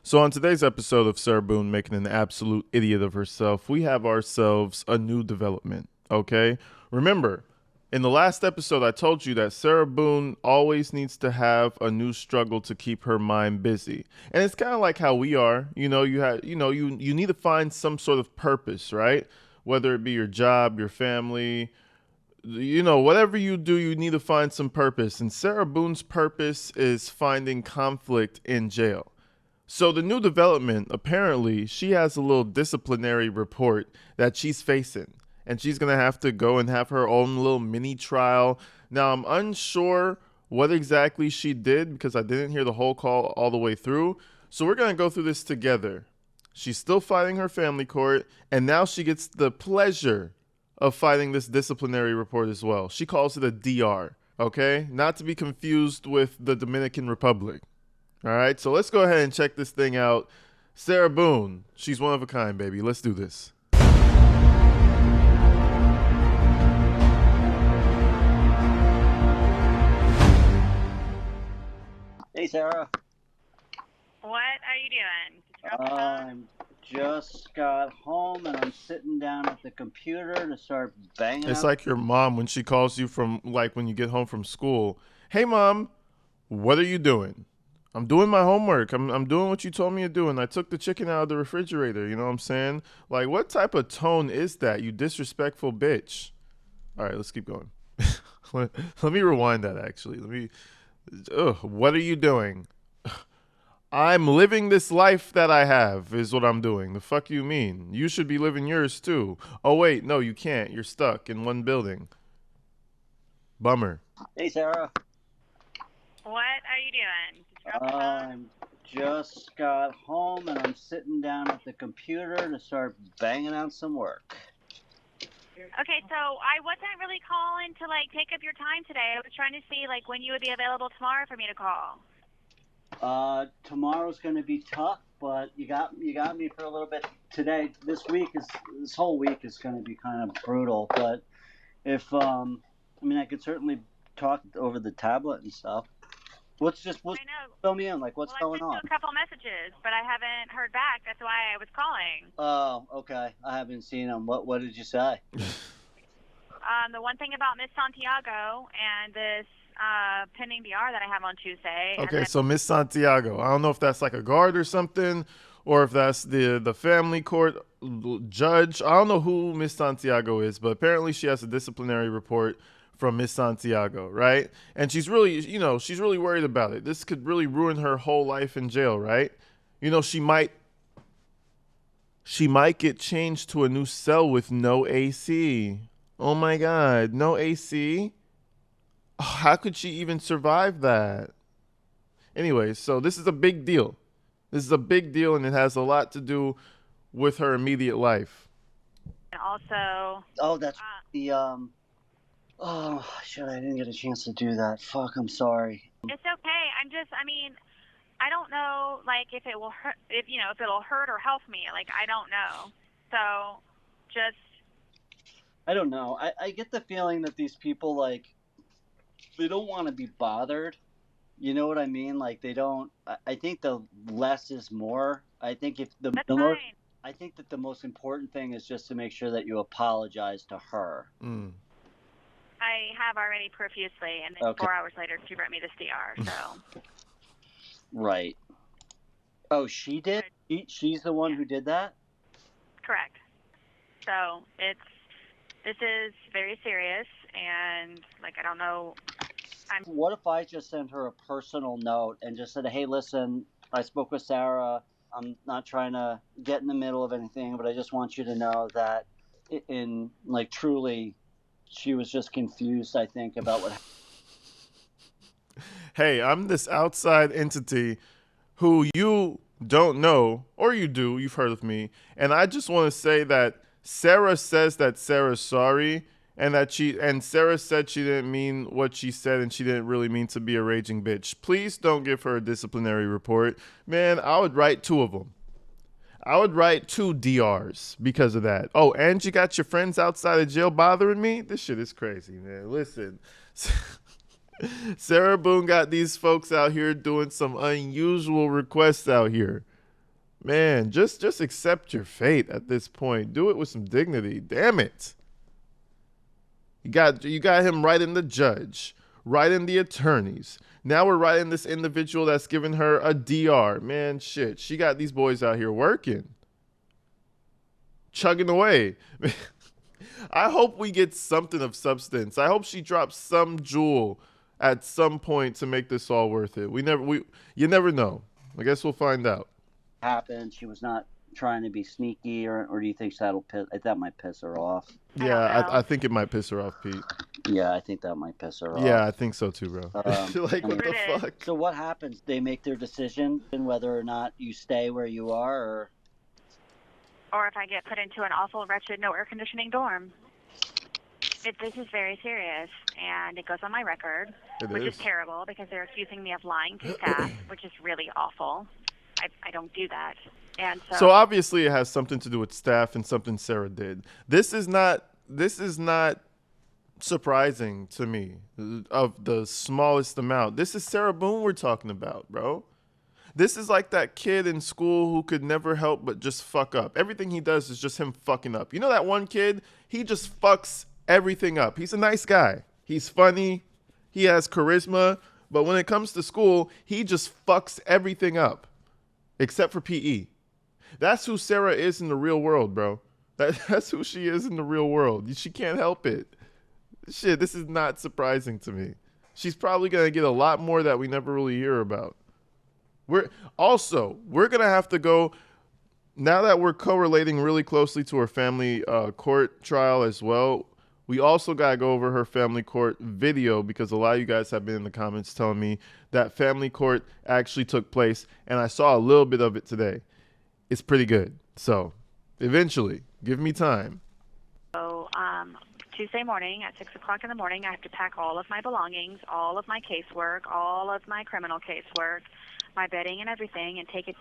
So, on today's episode of Sarah Boone making an absolute idiot of herself, we have ourselves a new development. Okay? Remember, in the last episode, I told you that Sarah Boone always needs to have a new struggle to keep her mind busy, and it's kind of like how we are. You need to find some sort of purpose, right? Whether it be your job, your family, whatever you do, you need to find some purpose. And Sarah Boone's purpose is finding conflict in jail. So the new development, apparently, she has a little disciplinary report that she's facing. And she's going to have to go and have her own little mini trial. Now, I'm unsure what exactly she did because I didn't hear the whole call all the way through. So we're going to go through this together. She's still fighting her family court, and now she gets the pleasure of fighting this disciplinary report as well. She calls it a DR, okay? Not to be confused with the Dominican Republic. All right, so let's go ahead and check this thing out. Sarah Boone, she's one of a kind, baby. Let's do this. Hey, Sarah. What are you doing? Did you drop the phone? Just got home and I'm sitting down at the computer to start banging. It's like your mom when she calls you from, like, when you get home from school. Hey, Mom, what are you doing? I'm doing my homework. I'm doing what you told me to do, and I took the chicken out of the refrigerator. You know what I'm saying? Like, what type of tone is that, you disrespectful bitch? All right, let's keep going. Let me rewind that, actually. What are you doing? I'm living this life that I have is what I'm doing. The fuck you mean? You should be living yours, too. Oh, wait, no, you can't. You're stuck in one building. Bummer. Hey, Sarah. What are you doing? Did you drop the phone? Just got home and I'm sitting down at the computer to start banging out some work. Okay, so I wasn't really calling to, take up your time today. I was trying to see, when you would be available tomorrow for me to call. Tomorrow's going to be tough, but you got me for a little bit today. This whole week is going to be kind of brutal, but if, I could certainly talk over the tablet and stuff. Fill me in, what's going on? I sent you a couple messages, but I haven't heard back. That's why I was calling. Oh, okay. I haven't seen them. What did you say? The one thing about Miss Santiago and this pending DR that I have on Tuesday. Okay, so Miss Santiago. I don't know if that's like a guard or something, or if that's the family court judge. I don't know who Miss Santiago is, but apparently she has a disciplinary report from Miss Santiago, right? And she's really, she's really worried about it. This could really ruin her whole life in jail, right? She might get changed to a new cell with no AC. Oh my God, no AC? How could she even survive that? Anyway, so this is a big deal. This is a big deal, and it has a lot to do with her immediate life. And also... Oh, that's Oh, shit, I didn't get a chance to do that. Fuck, I'm sorry. It's okay. I don't know, if it will hurt, if it'll hurt or help me. I don't know. So, just... I don't know. I get the feeling that these people, they don't want to be bothered. You know what I mean? They don't... I think the less is more. I think I think that the most important thing is just to make sure that you apologize to her. Mm. I have already profusely, and then 4 hours later, she wrote me this DR, so... Right. Oh, she did? She's the one who did that? Correct. So, this is very serious, and, I don't know... What if I just sent her a personal note and just said, hey, listen, I spoke with Sarah. I'm not trying to get in the middle of anything, but I just want you to know that truly... She was just confused, I think, about what happened. Hey, I'm this outside entity who you don't know, or you do, you've heard of me, and I just want to say that Sarah says that Sarah's sorry, and Sarah said she didn't mean what she said, and she didn't really mean to be a raging bitch. Please don't give her a disciplinary report. Man, I would write 2 of them. I would write 2 DRs because of that. Oh, and you got your friends outside of jail bothering me? This shit is crazy, man. Listen, Sarah Boone got these folks out here doing some unusual requests out here. Man, just accept your fate at this point. Do it with some dignity. Damn it. You got him writing the judge, writing the attorneys. Now we're writing this individual that's giving her a DR. Man, shit. She got these boys out here working. Chugging away. I hope we get something of substance. I hope she drops some jewel at some point to make this all worth it. You never know. I guess we'll find out. Happened. She was not trying to be sneaky, or do you think that might piss her off? Yeah, I think it might piss her off, Pete. Yeah, I think that might piss her off. Yeah, I think so too, bro. Like, what the fuck? So what happens? They make their decision in whether or not you stay where you are, or if I get put into an awful, wretched, no air conditioning dorm. This is very serious, and it goes on my record, which is terrible because they're accusing me of lying to staff, which is really awful. I don't do that. And so obviously it has something to do with staff and something Sarah did. This is not surprising to me of the smallest amount. This is Sarah Boone we're talking about, bro. This is like that kid in school who could never help but just fuck up. Everything he does is just him fucking up. You know that one kid? He just fucks everything up. He's a nice guy. He's funny. He has charisma. But when it comes to school, he just fucks everything up. Except for PE. That's who Sarah is in the real world, bro. That's who she is in the real world. She can't help it. Shit, this is not surprising to me. She's probably going to get a lot more that we never really hear about. We're going to have to go, now that we're correlating really closely to her family court trial as well, we also got to go over her family court video because a lot of you guys have been in the comments telling me that family court actually took place, and I saw a little bit of it today. It's pretty good. So, eventually, give me time. So, Tuesday morning at 6 o'clock in the morning, I have to pack all of my belongings, all of my casework, all of my criminal casework, my bedding and everything, and take it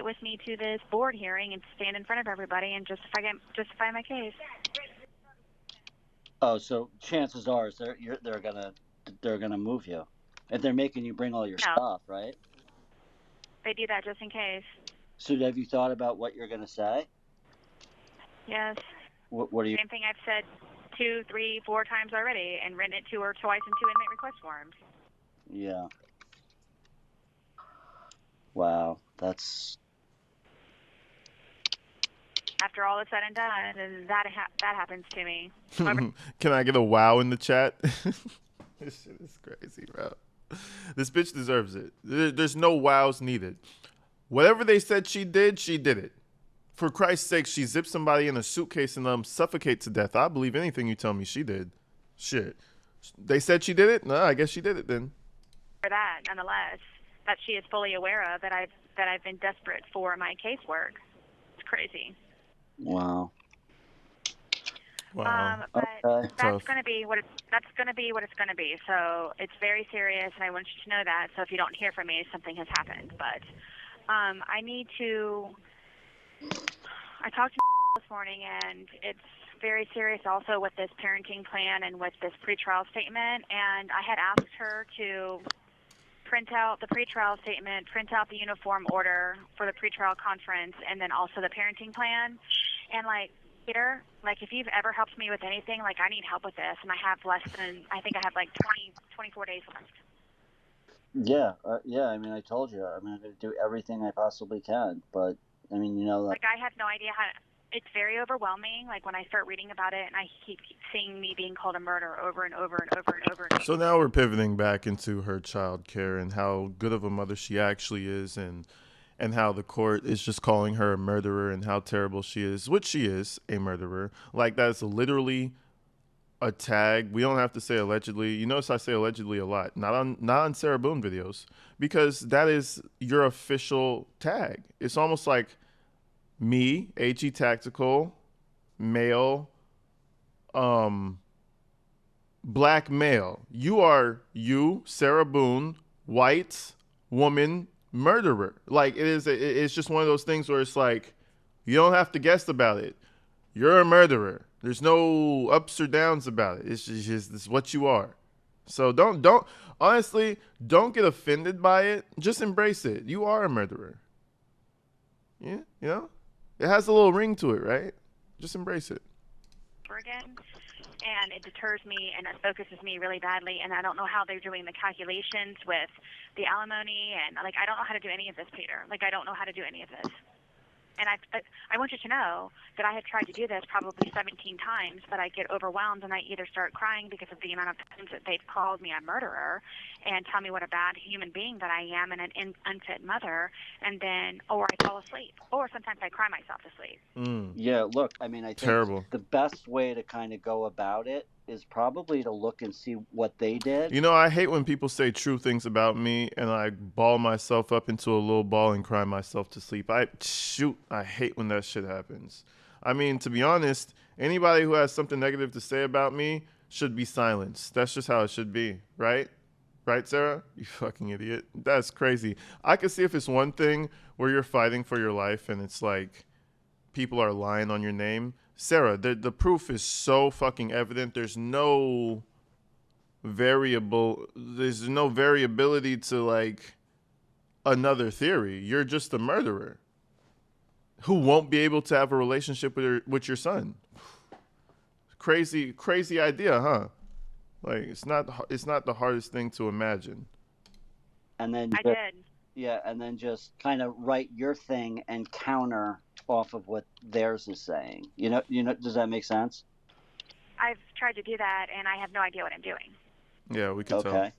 with me to this board hearing and stand in front of everybody and justify my case. Oh, so chances are they're gonna move you if they're making you bring all your stuff, right? They do that just in case. So have you thought about what you're gonna say? Yes. What are you? Same thing I've said 2, 3, 4 times already, and written it to her twice in 2 inmate request forms. Yeah. Wow, that's. After all is said and done, and that happens to me. Can I get a wow in the chat? This shit is crazy, bro. This bitch deserves it. There's no wows needed. Whatever they said she did it. For Christ's sake, she zipped somebody in a suitcase and let them suffocate to death. I believe anything you tell me she did. Shit. They said she did it? No, I guess she did it then. For that, nonetheless, that she is fully aware of that I've been desperate for my casework. It's crazy. Wow. Wow. But Okay. that's going to be what it's going to be. So it's very serious, and I want you to know that. So if you don't hear from me, something has happened. But I talked to this morning, and it's very serious also with this parenting plan and with this pretrial statement. And I had asked her to print out the pretrial statement, print out the uniform order for the pretrial conference, and then also the parenting plan. And Peter, if you've ever helped me with anything, I need help with this, and I have I think I have 24 days left. Yeah, I mean, I told you, I'm going to do everything I possibly can, but, I mean, I have no idea how, it's very overwhelming, when I start reading about it, and I keep seeing me being called a murderer over and over and over and over again. So now we're pivoting back into her child care and how good of a mother she actually is, and how the court is just calling her a murderer and how terrible she is, which she is, a murderer. That's literally a tag. We don't have to say allegedly. You notice I say allegedly a lot, not on Sarah Boone videos, because that is your official tag. It's almost like me, AG Tactical, male, black male. You are Sarah Boone, white woman, murderer. It's just one of those things where it's you don't have to guess about it. You're a murderer. There's no ups or downs about it. It's just this is what you are. So don't honestly, don't get offended by it. Just embrace it. You are a murderer. Yeah, you know, it has a little ring to it, right? Just embrace it. Again, and it deters me and it focuses me really badly, and I don't know how they're doing the calculations with the alimony, and like I don't know how to do any of this, Peter. Like I don't know how to do any of this. And I want you to know that I have tried to do this probably 17 times, but I get overwhelmed and I either start crying because of the amount of times that they've called me a murderer and tell me what a bad human being that I am and an unfit mother, and then, or I fall asleep, or sometimes I cry myself to sleep. Yeah, look, I mean, I think Terrible. the best way to kind of go about it is probably to look and see what they did. You know, I hate when people say true things about me and I ball myself up into a little ball and cry myself to sleep. I hate when that shit happens. I mean, to be honest, anybody who has something negative to say about me should be silenced. That's just how it should be, right? Right, Sarah? You fucking idiot. That's crazy. I can see if it's one thing where you're fighting for your life and it's like people are lying on your name. Sarah, the proof is so fucking evident. There's no variability to like another theory. You're just a murderer who won't be able to have a relationship with your son. Crazy idea, huh? Like it's not the hardest thing to imagine. And then I did. Yeah, and then just kind of write your thing and counter off of what theirs is saying. You know, does that make sense? I've tried to do that, and I have no idea what I'm doing. Yeah, we can tell.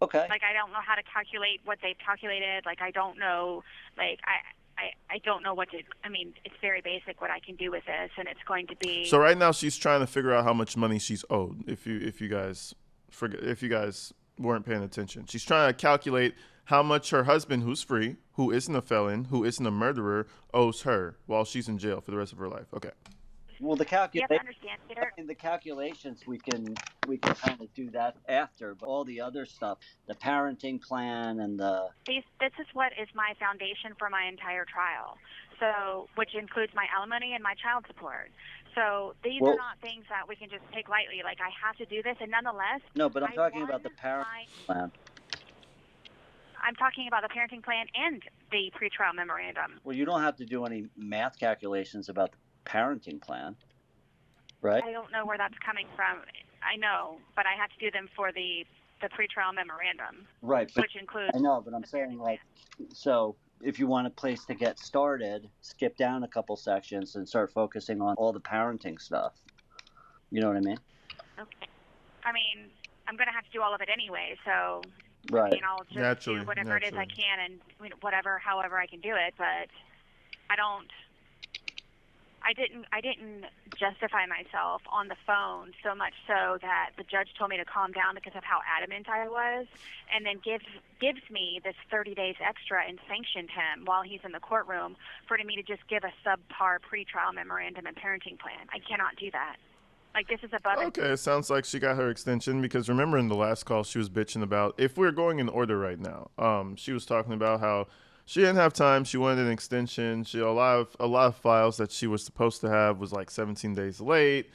Okay. Like, I don't know how to calculate what they've calculated. Like, I don't know, like, I don't know what to, I mean, it's very basic what I can do with this, and it's going to be. So right now she's trying to figure out how much money she's owed. If you guys weren't paying attention, she's trying to calculate how much her husband, who's free, who isn't a felon, who isn't a murderer, owes her while she's in jail for the rest of her life. Okay. Well, the You have to calculation. understand, Peter. The calculations we can kind of do that after, but all the other stuff, the parenting plan and This is what is my foundation for my entire trial. So, which includes my alimony and my child support. So these are not things that we can just take lightly. Like, I have to do this, and nonetheless. No, but I'm talking about the parenting plan. I'm talking about the parenting plan and the pretrial memorandum. Well, you don't have to do any math calculations about the parenting plan, right? I don't know where that's coming from. I know, but I have to do them for the pretrial memorandum. Right. Which includes. I know, but I'm saying, like, so if you want a place to get started, skip down a couple sections and start focusing on all the parenting stuff. You know what I mean? Okay. I mean, I'm going to have to do all of it anyway, so. Right. I mean, I'll just do whatever it is I can, and however I can do it, but I didn't justify myself on the phone so much so that the judge told me to calm down because of how adamant I was, and then gives me this 30 days extra and sanctioned him while he's in the courtroom for me to just give a subpar pretrial memorandum and parenting plan. I cannot do that. Like, this is above. Okay, it sounds like she got her extension because remember in the last call she was bitching about, if we're going in order right now, she was talking about how she didn't have time. She wanted an extension. A lot of files that she was supposed to have was like 17 days late.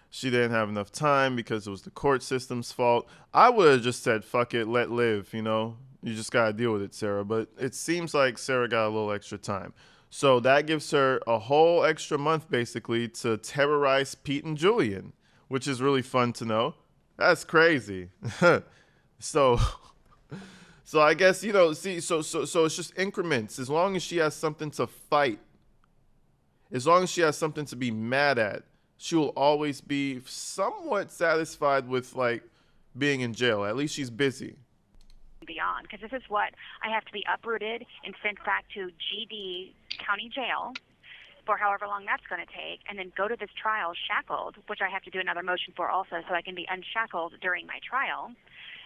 She didn't have enough time because it was the court system's fault. I would have just said, fuck it, let live, you know? You just got to deal with it, Sarah. But it seems like Sarah got a little extra time. So that gives her a whole extra month, basically, to terrorize Pete and Julian, which is really fun to know. That's crazy. So I guess, you know, see, so it's just increments. As long as she has something to fight, as long as she has something to be mad at, she will always be somewhat satisfied with, like, being in jail. At least she's busy. Beyond, because this is what I have to be uprooted and sent back to GD County Jail for however long that's going to take, and then go to this trial shackled, which I have to do another motion for also, so I can be unshackled during my trial,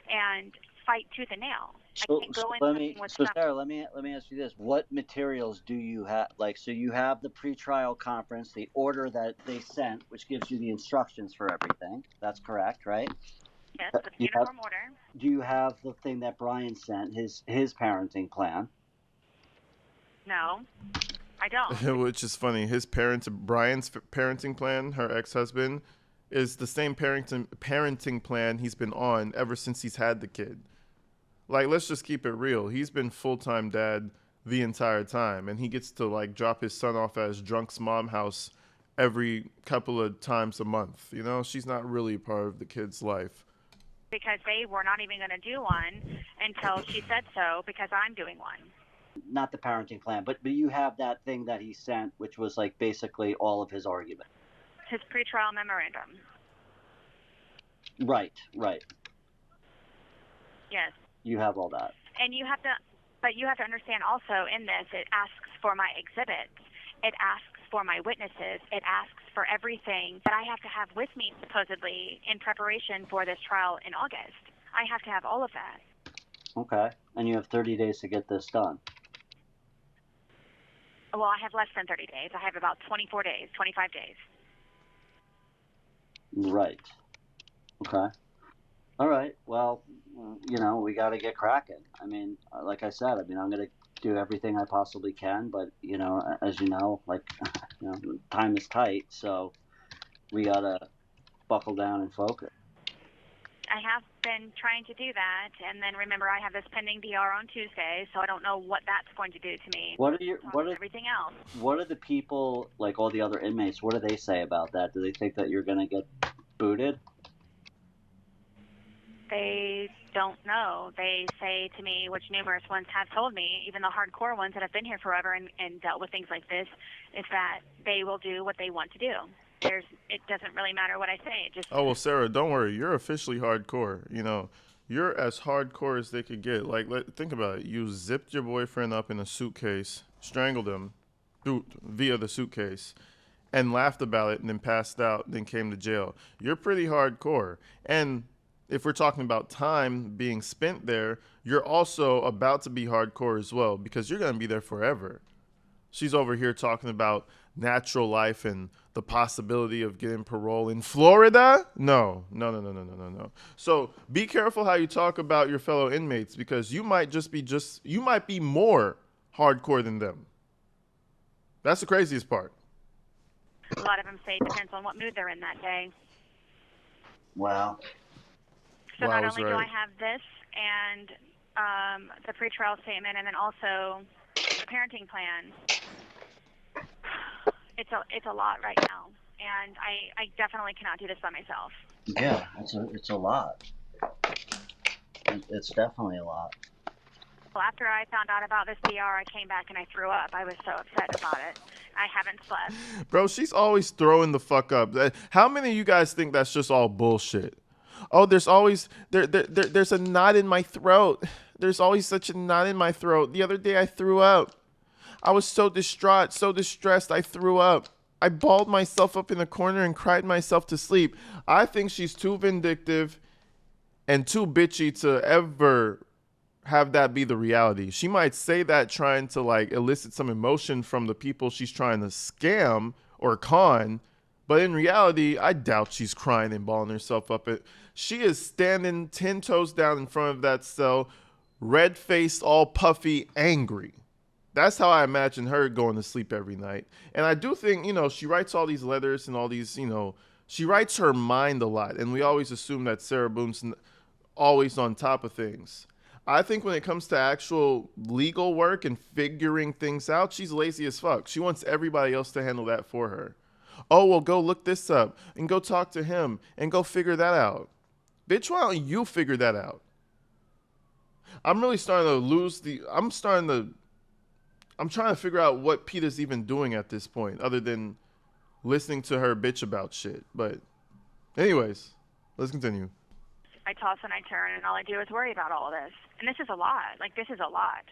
and fight tooth and nail. So Sarah, let me ask you this: what materials do you have? Like, so you have the pretrial conference, the order that they sent, which gives you the instructions for everything. That's correct, right? Yes, the uniform order. Do you have the thing that Brian sent, his parenting plan? No, I don't. Which is funny. Brian's parenting plan, her ex-husband, is the same parenting plan he's been on ever since he's had the kid. Like, let's just keep it real. He's been full-time dad the entire time, and he gets to like drop his son off at his drunk's mom house every couple of times a month. You know, she's not really part of the kid's life. Because they were not even going to do one until she said so, because I'm doing one. Not the parenting plan, but you have that thing that he sent, which was like basically all of his argument. His pretrial memorandum. Right. Yes. You have all that. And you have to understand also in this, it asks for my exhibits. It asks for my witnesses. It asks for everything that I have to have with me, supposedly, in preparation for this trial in August. I have to have all of that. Okay. And you have 30 days to get this done. Well, I have less than 30 days. I have about 24 days, 25 days. Right. Okay. All right. Well, you know, we got to get cracking. I mean, like I said, I'm going to do everything I possibly can, but, you know, as you know, like, you know, time is tight, so we got to buckle down and focus. I have been trying to do that, and then remember, I have this pending DR on Tuesday, so I don't know what that's going to do to me. What are everything else? What are the people, like all the other inmates, what do they say about that? Do they think that you're going to get booted? They don't know. They say to me, which numerous ones have told me, even the hardcore ones that have been here forever and dealt with things like this, is that they will do what they want to do. It doesn't really matter what I say. Oh, well, Sarah, don't worry. You're officially hardcore. You know, you're as hardcore as they could get. Like, think about it. You zipped your boyfriend up in a suitcase, strangled him via the suitcase, and laughed about it, and then passed out, then came to jail. You're pretty hardcore. And if we're talking about time being spent there, you're also about to be hardcore as well, because you're going to be there forever. She's over here talking about natural life and the possibility of getting parole in Florida. No. So be careful how you talk about your fellow inmates, because you might be more hardcore than them. That's the craziest part. A lot of them say it depends on what mood they're in that day. Wow. So not only do I have this and the pretrial statement, and then also the parenting plan, it's a lot right now, and I definitely cannot do this by myself. Yeah, it's a lot. It's definitely a lot. Well, after I found out about this DR, I came back and I threw up. I was so upset about it. I haven't slept. Bro, she's always throwing the fuck up. How many of you guys think that's just all bullshit? Oh, there's always there's a knot in my throat. There's always such a knot in my throat. The other day I threw up. I was so distraught, so distressed, I threw up. I balled myself up in a corner and cried myself to sleep. I think she's too vindictive and too bitchy to ever have that be the reality. She might say that trying to like elicit some emotion from the people she's trying to scam or con, but in reality, I doubt she's crying and balling herself up. She is standing 10 toes down in front of that cell, red-faced, all puffy, angry. That's how I imagine her going to sleep every night. And I do think, you know, she writes all these letters and all these, you know, she writes her mind a lot. And we always assume that Sarah Boone's always on top of things. I think when it comes to actual legal work and figuring things out, she's lazy as fuck. She wants everybody else to handle that for her. Oh, well, go look this up and go talk to him and go figure that out. Bitch, why don't you figure that out? I'm really starting to lose I'm trying to figure out what Peter's even doing at this point, other than listening to her bitch about shit. But anyways, let's continue. I toss and I turn, and all I do is worry about all of this. And this is a lot. Like, this is a lot.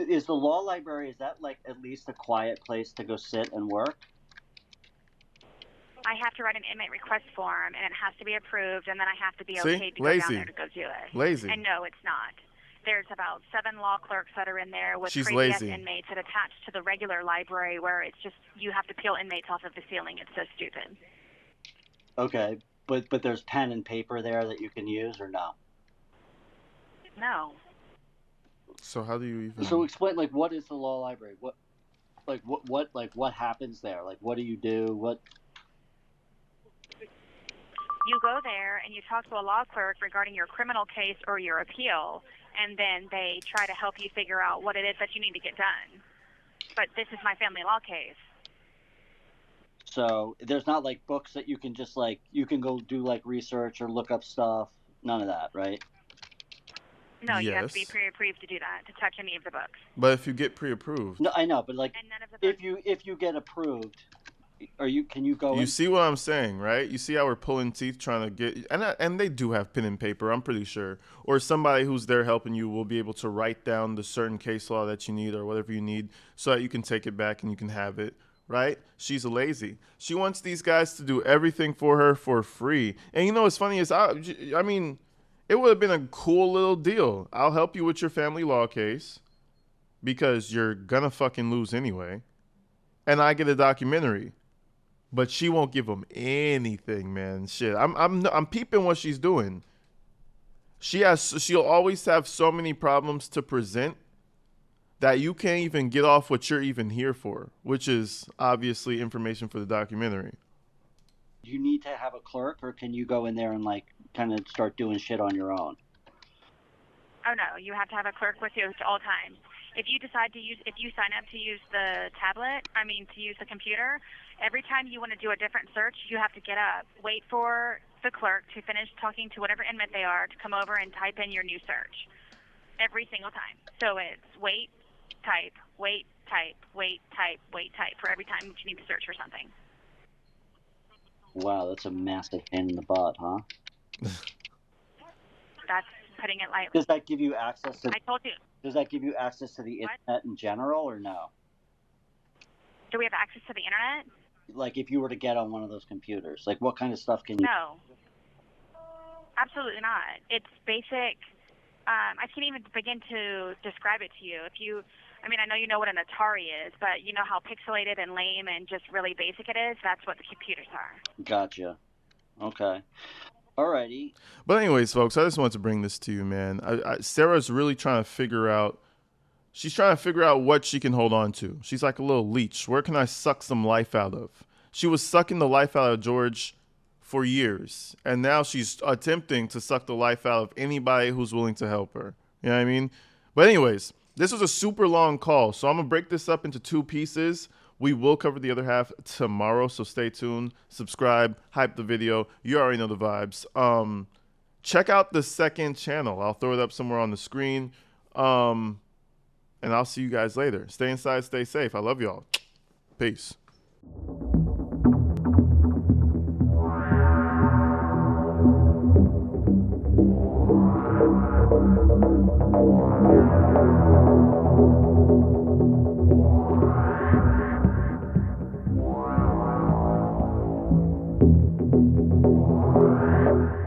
Is the law library, is that like at least a quiet place to go sit and work? I have to write an inmate request form, and it has to be approved, and then I have to be okayed to go down there to go do it. Lazy. And no, it's not. There's about 7 law clerks that are in there with She's crazy-ass lazy. inmates that attach to the regular library where it's just you have to peel inmates off of the ceiling. It's so stupid. Okay, but there's pen and paper there that you can use, or no? No. So how do you even? So explain, like, what is the law library? What happens there? Like, what do you do? What? You go there and you talk to a law clerk regarding your criminal case or your appeal, and then they try to help you figure out what it is that you need to get done. But this is my family law case. So there's not like books that you can just like, you can go do like research or look up stuff. None of that, right? No, you have to be Yes. pre-approved to do that, to touch any of the books. But if you get pre-approved, No, I know, but like, And none of the books. if you get approved, can you go you in? see what I'm saying, right? You see how we're pulling teeth trying to get, and they do have pen and paper, I'm pretty sure, or somebody who's there helping you will be able to write down the certain case law that you need or whatever you need, so that you can take it back and you can have it. Right? She's lazy. She wants these guys to do everything for her for free. And you know what's funny is, I mean, it would have been a cool little deal. I'll help you with your family law case because you're gonna fucking lose anyway, and I get a documentary. But she won't give them anything, man. Shit, I'm peeping what she's doing. She'll always have so many problems to present that you can't even get off what you're even here for, which is obviously information for the documentary. Do you need to have a clerk, or can you go in there and like kind of start doing shit on your own? Oh no, you have to have a clerk with you at all times. If you sign up to use the to use the computer, every time you want to do a different search, you have to get up, wait for the clerk to finish talking to whatever inmate they are to come over and type in your new search. Every single time. So it's wait, type, wait, type, wait, type, wait, type for every time that you need to search for something. Wow, that's a massive pain in the butt, huh? That's putting it lightly. Does that give you access to? I told you. Does that give you access to the internet in general, or no? Do we have access to the internet? Like, if you were to get on one of those computers, like, what kind of stuff can you? No. Absolutely not. It's basic. I can't even begin to describe it to you. I know you know what an Atari is, but you know how pixelated and lame and just really basic it is? That's what the computers are. Gotcha. Okay. Alrighty. But anyways, folks, I just wanted to bring this to you, man. Sarah's really trying to figure out. She's trying to figure out what she can hold on to. She's like a little leech. Where can I suck some life out of? She was sucking the life out of George for years, and now she's attempting to suck the life out of anybody who's willing to help her. You know what I mean? But anyways, this was a super long call, so I'm gonna break this up into two pieces. We will cover the other half tomorrow, so stay tuned. Subscribe, hype the video. You already know the vibes. Check out the second channel. I'll throw it up somewhere on the screen. And I'll see you guys later. Stay inside, stay safe. I love y'all. Peace.